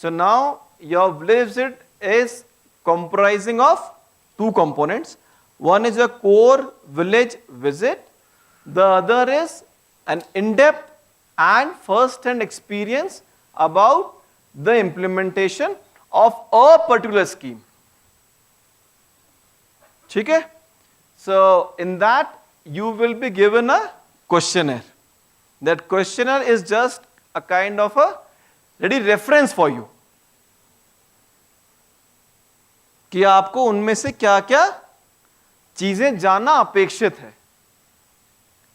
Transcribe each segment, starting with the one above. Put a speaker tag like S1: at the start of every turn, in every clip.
S1: So now your village visit is comprising of two components. One is a core village visit. The other is an in-depth and first-hand experience about the implementation of a particular scheme. Okay? So in that you will be given a questionnaire. That questionnaire is just a kind of a ready reference for you कि आपको उनमें से क्या क्या चीजें जानना अपेक्षित है.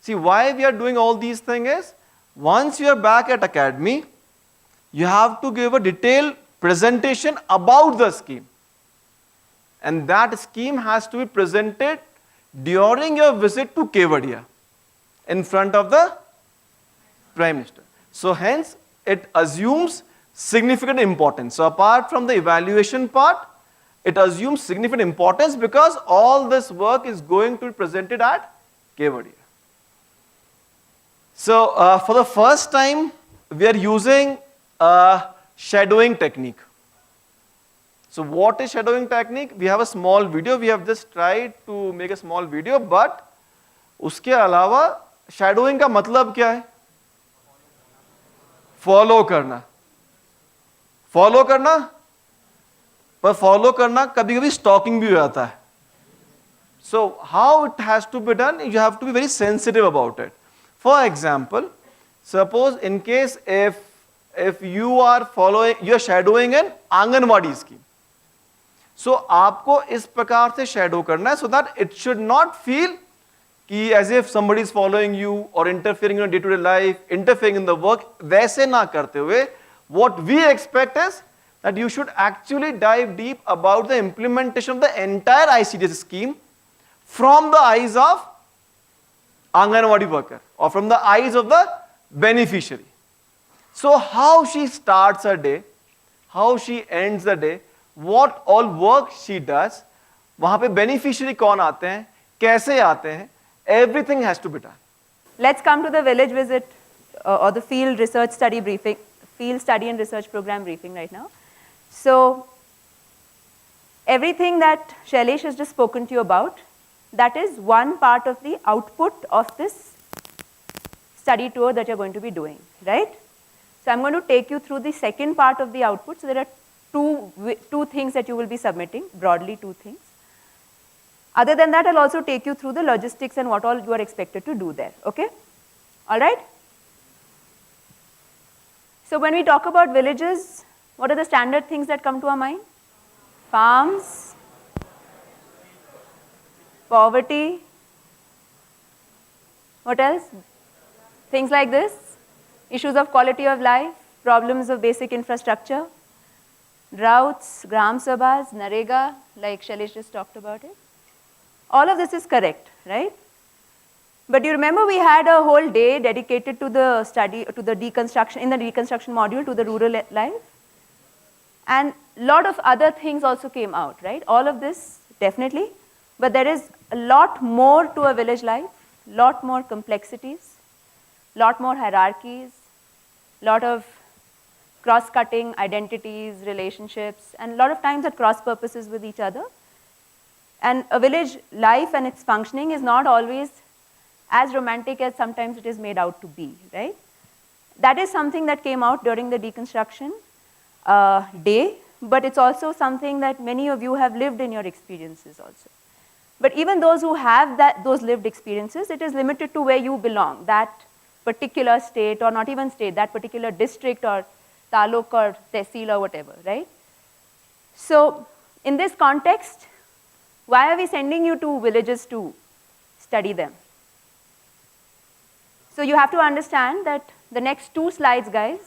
S1: See, why we are doing all these things is, once you are back at academy, you have to give a detailed presentation about the scheme. And that scheme has to be presented during your visit to Kevadia in front of the Prime Minister. So hence, it assumes significant importance. So apart from the evaluation part, it assumes significant importance because all this work is going to be presented at Kevadia. So for the first time, we are using a shadowing technique. So what is shadowing technique? We have a small video. We have just tried to make a small video, but उसके अलावा shadowing का मतलब क्या है? Follow करना. Follow करना, पर follow करना कभी-कभी stalking भी हो जाता है. So how it has to be done? You have to be very sensitive about it. For example, suppose in case if you are following, you are shadowing an anganwadi scheme. So आपको इस प्रकार से shadow करना है so that it should not feel कि as if somebody is following you or interfering in your day-to-day life, interfering in the work. वैसे ना करते हुए, what we expect is that you should actually dive deep about the implementation of the entire ICDS scheme from the eyes of Anganwadi worker or from the eyes of the beneficiary. So how she starts her day, how she ends the day, what all work she does, वहाँ पे beneficiary कौन आते हैं, कैसे आते हैं, everything has to be done.
S2: Let's come to the village visit or the field research study briefing, field study and research program briefing right now. So everything that Shailesh has just spoken to you about, that is one part of the output of this study tour that you're going to be doing, right? So I'm going to take you through the second part of the output. So there are two things that you will be submitting, broadly two things. Other than that, I'll also take you through the logistics and what all you are expected to do there, okay? All right? So when we talk about villages, what are the standard things that come to our mind? Farms, poverty, what else? Things like this, issues of quality of life, problems of basic infrastructure, droughts, gram sabhas, narega, like Shailesh just talked about it. All of this is correct, right? But you remember we had a whole day dedicated to the study, to the deconstruction, in the deconstruction module, to the rural life. And a lot of other things also came out, right? All of this, definitely. But there is a lot more to a village life, lot more complexities, lot more hierarchies, lot of cross-cutting identities, relationships, and a lot of times at cross purposes with each other. And a village life and its functioning is not always as romantic as sometimes it is made out to be, right? That is something that came out during the deconstruction day, but it's also something that many of you have lived in your experiences also. But even those who have those lived experiences, it is limited to where you belong, that particular state, or not even state, that particular district or taluk or tehsil or whatever, right? So in this context, why are we sending you to villages to study them? So you have to understand that the next two slides, guys,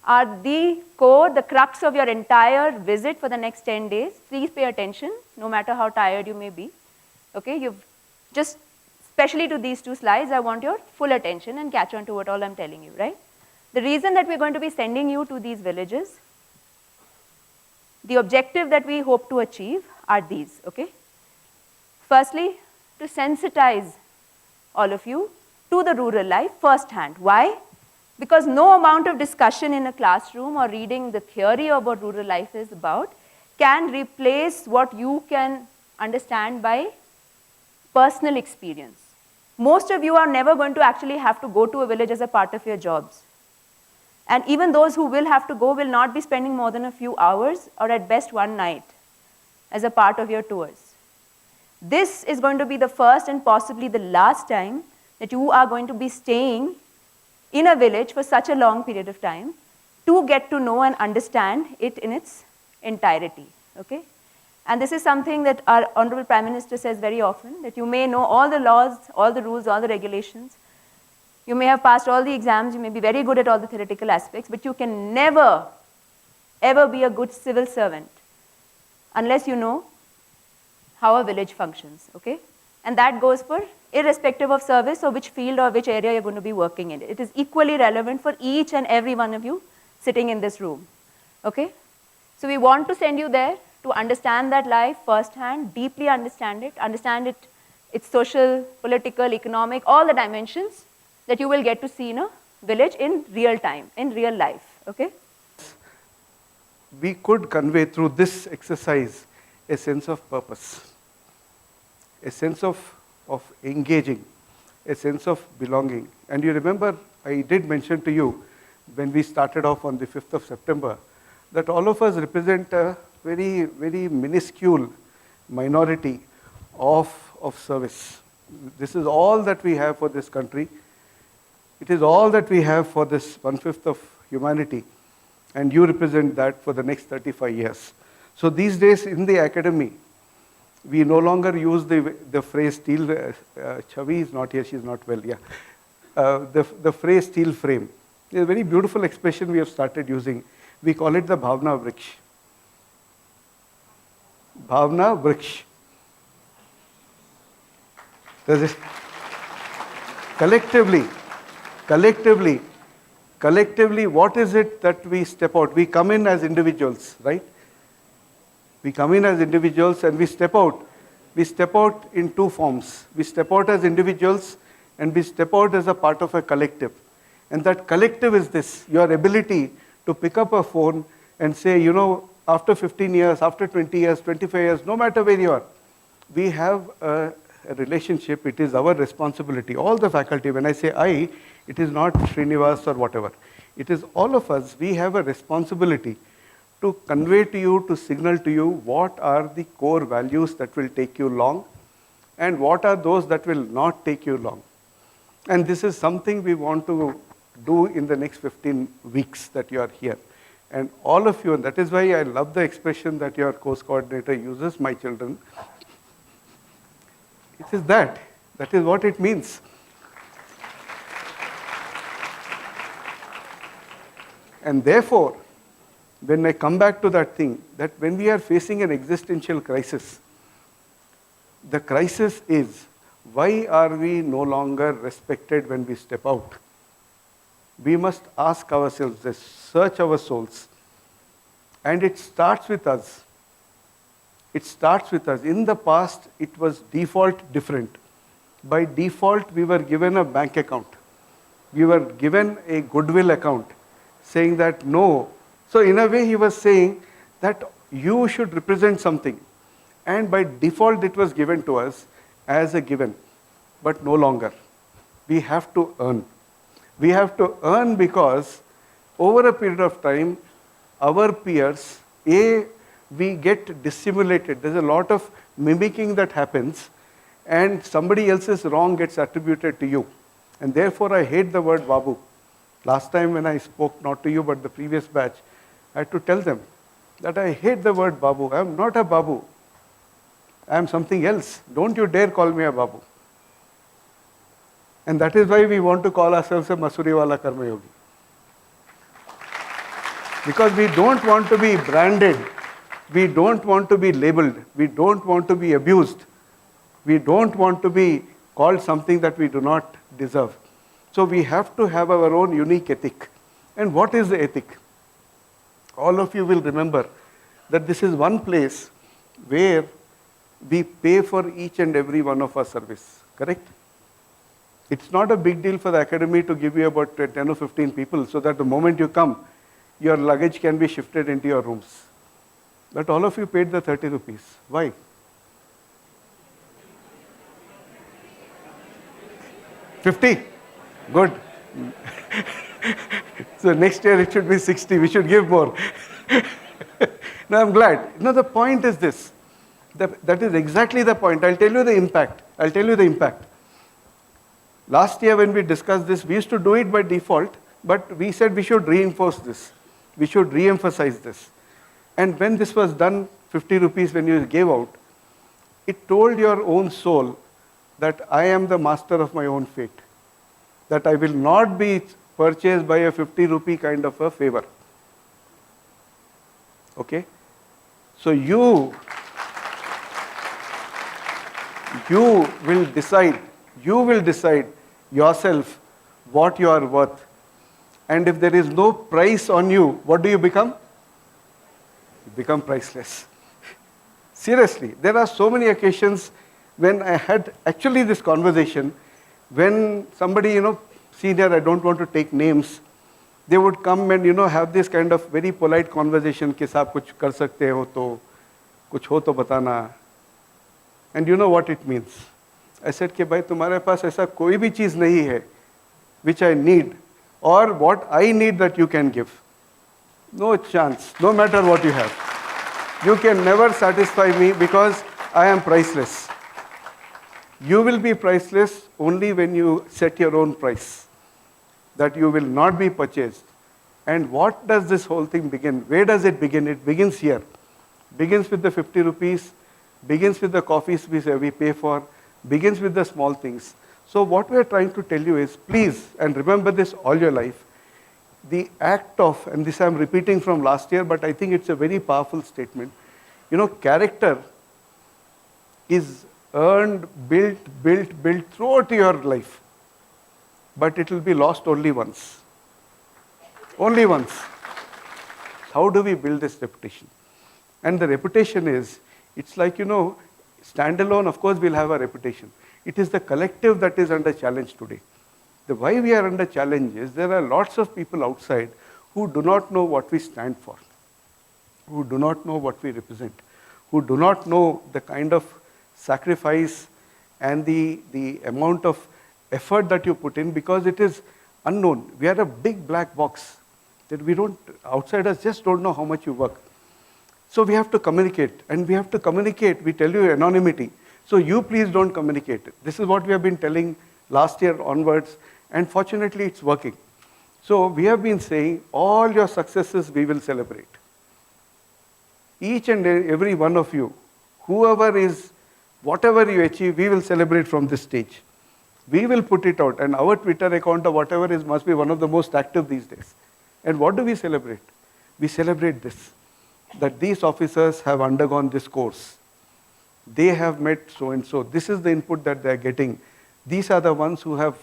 S2: are the core, the crux of your entire visit for the next 10 days. Please pay attention, no matter how tired you may be. Okay, you've just, especially to these two slides, I want your full attention and catch on to what all I'm telling you, right? The reason that we're going to be sending you to these villages, the objective that we hope to achieve are these, okay? Firstly, to sensitize all of you to the rural life firsthand. Why? Because no amount of discussion in a classroom or reading the theory of what rural life is about can replace what you can understand by personal experience. Most of you are never going to actually have to go to a village as a part of your jobs. And even those who will have to go will not be spending more than a few hours or at best one night as a part of your tours. This is going to be the first and possibly the last time that you are going to be staying in a village for such a long period of time to get to know and understand it in its entirety, okay? And this is something that our Honorable Prime Minister says very often, that you may know all the laws, all the rules, all the regulations. You may have passed all the exams, you may be very good at all the theoretical aspects, but you can never, ever be a good civil servant unless you know how a village functions, okay? And that goes for irrespective of service or which field or which area you're going to be working in. It is equally relevant for each and every one of you sitting in this room, okay? So we want to send you there to understand that life firsthand, deeply understand it, its social, political, economic, all the dimensions that you will get to see in a village in real time, in real life, okay?
S3: We could convey through this exercise a sense of purpose, a sense of engaging, a sense of belonging. And you remember, I did mention to you when we started off on the 5th of September that all of us represent a very, very minuscule minority of service. This is all that we have for this country. It is all that we have for this 1/5 of humanity. And you represent that for the next 35 years. So these days in the academy, we no longer use the phrase steel, Chavi is not here, she's not well, yeah. The phrase steel frame. It's a very beautiful expression we have started using. We call it the Bhavna Vriksh. Bhavna Vriksh. Does it? Collectively, what is it that we step out? We come in as individuals, right? We come in as individuals and we step out. We step out in two forms. We step out as individuals and we step out as a part of a collective. And that collective is this, your ability to pick up a phone and say, you know, after 15 years, after 20 years, 25 years, no matter where you are, we have a relationship. It is our responsibility. All the faculty, when I say I, it is not Srinivas or whatever. It is all of us. We have a responsibility to convey to you, to signal to you what are the core values that will take you long and what are those that will not take you long. And this is something we want to do in the next 15 weeks that you are here. And all of you, and that is why I love the expression that your course coordinator uses, my children. It is that is what it means. And therefore, when I come back to that thing, that when we are facing an existential crisis, the crisis is, why are we no longer respected when we step out? We must ask ourselves this, search our souls. And it starts with us. It starts with us. In the past, it was default different. By default, we were given a bank account. We were given a goodwill account, saying that no. So in a way, he was saying that you should represent something. And by default, it was given to us as a given, but no longer. We have to earn. We have to earn because over a period of time, our peers, we get dissimulated. There's a lot of mimicking that happens, and somebody else's wrong gets attributed to you. And therefore, I hate the word Babu. Last time when I spoke, not to you, but the previous batch, I had to tell them that I hate the word Babu. I am not a Babu. I am something else. Don't you dare call me a Babu. And that is why we want to call ourselves a Mussoorie Wala Karma Yogi. Because we don't want to be branded. We don't want to be labeled. We don't want to be abused. We don't want to be called something that we do not deserve. So we have to have our own unique ethic. And what is the ethic? All of you will remember that this is one place where we pay for each and every one of our service. Correct? It's not a big deal for the academy to give you about 10 or 15 people so that the moment you come, your luggage can be shifted into your rooms. But all of you paid the 30 rupees. Why? $50? Good. So next year it should be 60. We should give more. No, I'm glad. No, the point is this. That is exactly the point. I'll tell you the impact. Last year when we discussed this, we used to do it by default, but we said we should reinforce this. We should re-emphasize this. And when this was done, 50 rupees when you gave out, it told your own soul that I am the master of my own fate. That I will not be purchased by a 50 rupee kind of a favor. Okay? So you will decide yourself what you are worth. And if there is no price on you, what do you become? You become priceless. Seriously, there are so many occasions when I had actually this conversation, when somebody, senior, I don't want to take names, they would come and, have this kind of very polite conversation, कि साहब कुछ कर सकते हो तो, कुछ हो तो बताना. And you know what it means. I said कि भाई तुम्हारे पास ऐसा कोई भी चीज़ नहीं है which I need or what I need that you can give. No chance, no matter what you have. You can never satisfy me because I am priceless. You will be priceless only when you set your own price, that you will not be purchased. And what does this whole thing begin? Where does it begin? It begins here. Begins with the 50 rupees, begins with the coffees we pay for, begins with the small things. So what we are trying to tell you is, please, and remember this all your life, the act of, and this I am repeating from last year, but I think it's a very powerful statement. Character is earned, built throughout your life. But it will be lost only once. Only once. How do we build this reputation? And the reputation is, it's like, standalone, of course, we'll have a reputation. It is the collective that is under challenge today. The why we are under challenge is there are lots of people outside who do not know what we stand for, who do not know what we represent, who do not know the kind of sacrifice and the amount of effort that you put in, because it is unknown. We are a big black box that outsiders just don't know how much you work. So we have to communicate, and we have to communicate. We tell you anonymity. So you please don't communicate. This is what we have been telling last year onwards, and fortunately it's working. So we have been saying all your successes we will celebrate. Each and every one of you, whoever is, whatever you achieve, we will celebrate from this stage. We will put it out, and our Twitter account or whatever is must be one of the most active these days. And what do we celebrate? We celebrate this, that these officers have undergone this course. They have met so and so. This is the input that they are getting. These are the ones who have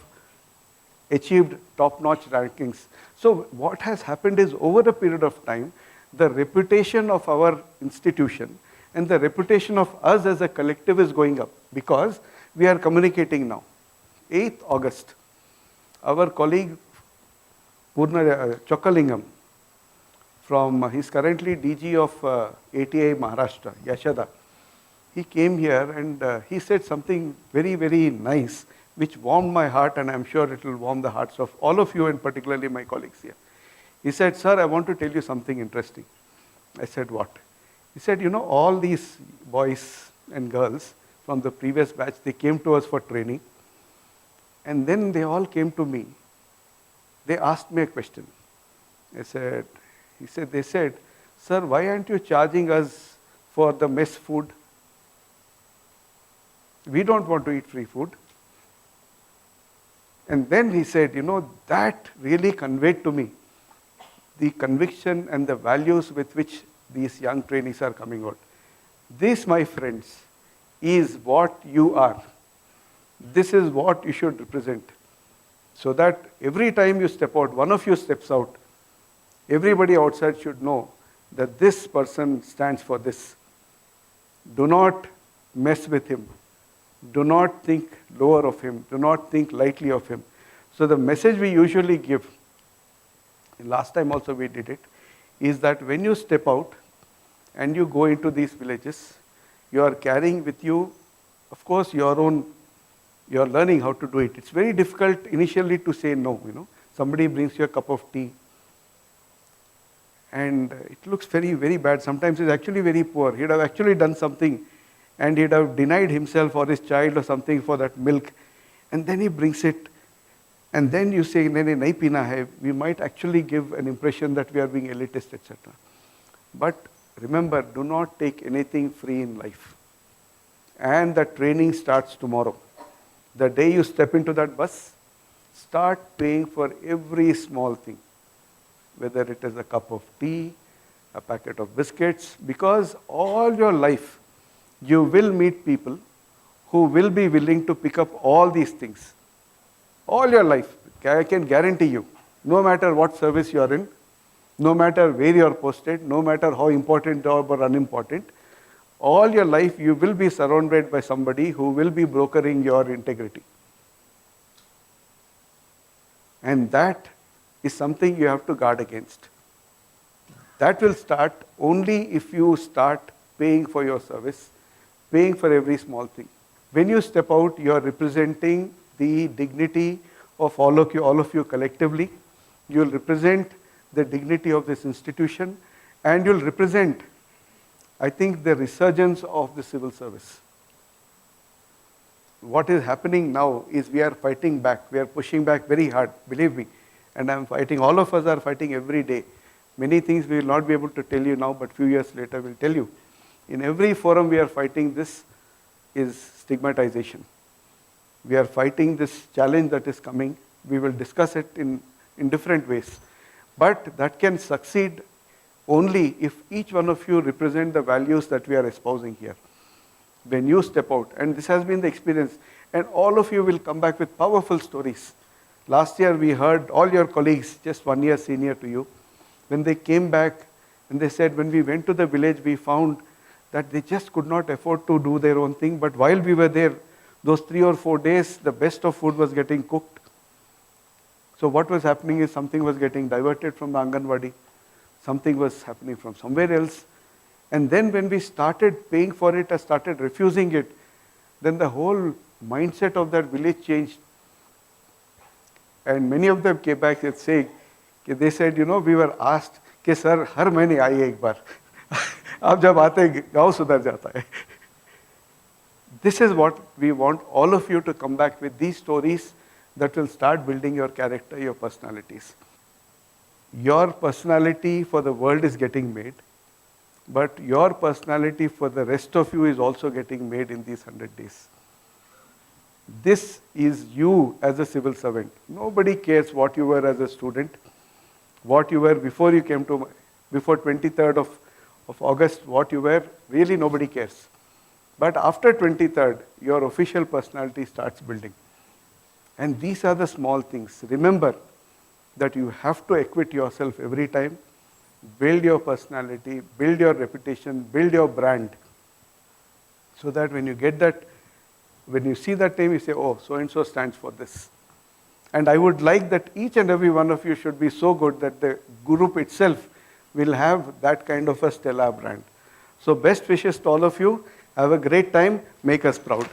S3: achieved top-notch rankings. So what has happened is, over a period of time, the reputation of our institution and the reputation of us as a collective is going up, because we are communicating now. 8th August, our colleague Purna Chokkalingam, he's currently DG of ATI Maharashtra, Yashada. He came here and he said something very, very nice, which warmed my heart, and I'm sure it will warm the hearts of all of you, and particularly my colleagues here. He said, "Sir, I want to tell you something interesting." I said, "What?" He said, all these boys and girls from the previous batch, they came to us for training, and then they all came to me. They asked me a question. They said, "Sir, why aren't you charging us for the mess food? We don't want to eat free food." And then he said, that really conveyed to me the conviction and the values with which these young trainees are coming out. This, my friends, is what you are. This is what you should represent. So that every time you step out, one of you steps out, everybody outside should know that this person stands for this. Do not mess with him. Do not think lower of him. Do not think lightly of him. So the message we usually give, last time also we did it, is that when you step out and you go into these villages, you are carrying with you, of course, you're learning how to do it. It's very difficult initially to say no, Somebody brings you a cup of tea and it looks very, very bad. Sometimes it's actually very poor. He'd have actually done something and he'd have denied himself or his child or something for that milk. And then he brings it. And then you say, nahi peena hai. We might actually give an impression that we are being elitist, etc. But remember, do not take anything free in life. And the training starts tomorrow. The day you step into that bus, start paying for every small thing. Whether it is a cup of tea, a packet of biscuits, because all your life, you will meet people who will be willing to pick up all these things. All your life, I can guarantee you, no matter what service you are in, no matter where you are posted, no matter how important job or unimportant, all your life you will be surrounded by somebody who will be brokering your integrity. And that is something you have to guard against. That will start only if you start paying for your service, paying for every small thing. When you step out, you are representing the dignity of all of you collectively. You will represent the dignity of this institution, and you will represent, I think, the resurgence of the civil service. What is happening now is we are fighting back. We are pushing back very hard, believe me. And I am fighting. All of us are fighting every day. Many things we will not be able to tell you now, but few years later we will tell you. In every forum we are fighting this is stigmatization. We are fighting this challenge that is coming. We will discuss it in different ways. But that can succeed only if each one of you represent the values that we are espousing here. When you step out, and this has been the experience, and all of you will come back with powerful stories. Last year we heard all your colleagues, just 1 year senior to you, when they came back and they said, when we went to the village, we found that they just could not afford to do their own thing. But while we were there, those 3 or 4 days, the best of food was getting cooked. So what was happening is something was getting diverted from the Anganwadi. Something was happening from somewhere else. And then when we started paying for it or started refusing it, then the whole mindset of that village changed. And many of them came back and saying, they said, we were asked, कि sir हर महीने आइए एक बार, आप जब आते हैं गाँव सुधर जाता है. This is what we want all of you to come back with, these stories that will start building your character, your personalities. Your personality for the world is getting made, but your personality for the rest of you is also getting made in these 100 days. This is you as a civil servant. Nobody cares what you were as a student, what you were before you came to, before 23rd of August, what you were, really nobody cares. But after 23rd, your official personality starts building. And these are the small things. Remember that you have to acquit yourself every time, build your personality, build your reputation, build your brand, so that when you get that, when you see that name, you say, oh, so-and-so stands for this. And I would like that each and every one of you should be so good that the group itself will have that kind of a stellar brand. So best wishes to all of you. Have a great time. Make us proud.